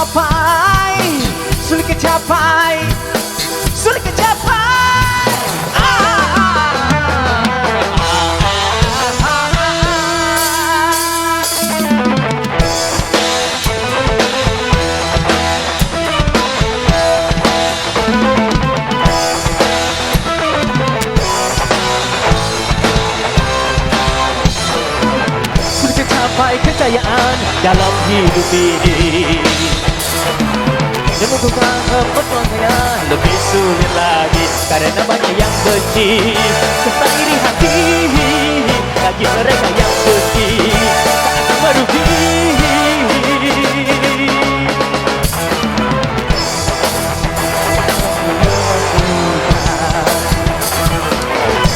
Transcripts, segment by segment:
capai, sulit ke capai, sulit ke capai. Sulit ke capai kejayaan dalam hidup ini. Dan membuka peluangnya lebih sulit lagi karena banyak yang benci tentang iri hati. Bagi mereka yang benci tak akan merugi.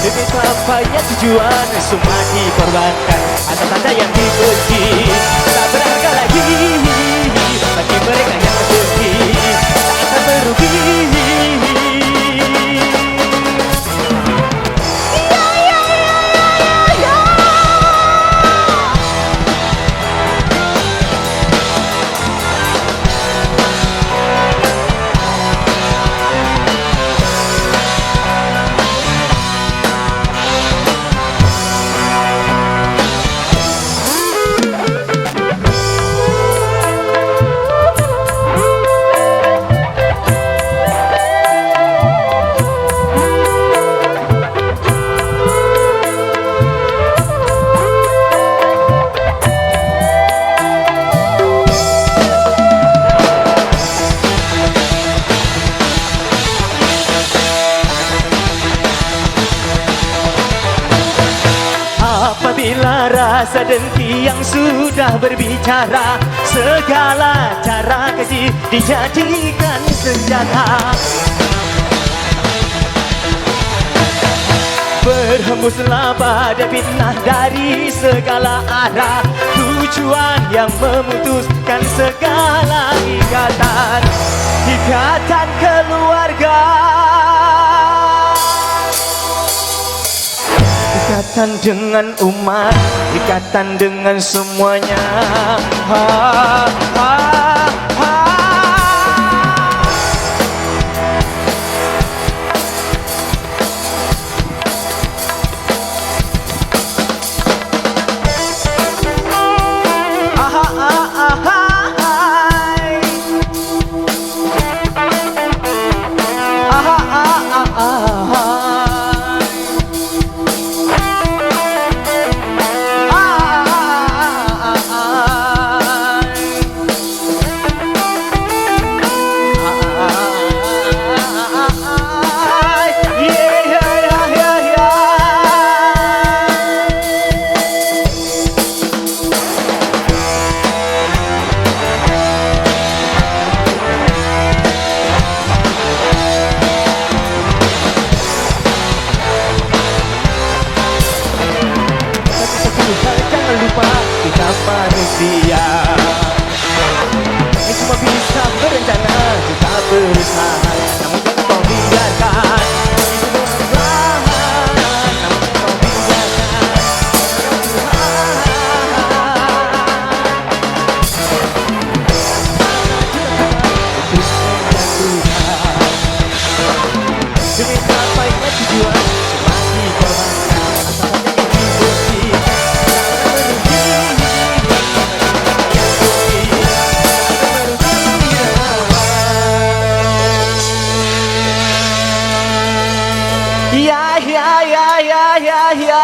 Demi capainya tujuan semua dikorbankan. Ada tanda yang dibenci tak berharga lagi. Bagi mereka yang benci tak akan merugi. Apabila rasa dengki yang sudah berbicara, segala cara keji dijadikan senjata. Berhembuslah pada fitnah dari segala arah, tujuan yang memutuskan segala ikatan. Ikatan keluarga, ikatan dengan umat, ikatan dengan semuanya. Ha, ha, ha. Aha, aha, aha. Aha, aha, aha. Jangan lupa kita manusia ini cuma bisa berencana, kita berusaha. Namun jangan kau biarkan itu berlahan. Namun jangan kau biarkan demi capainya tujuan semua dikorbankan. Ya, ya, ya, ya, ya, ya.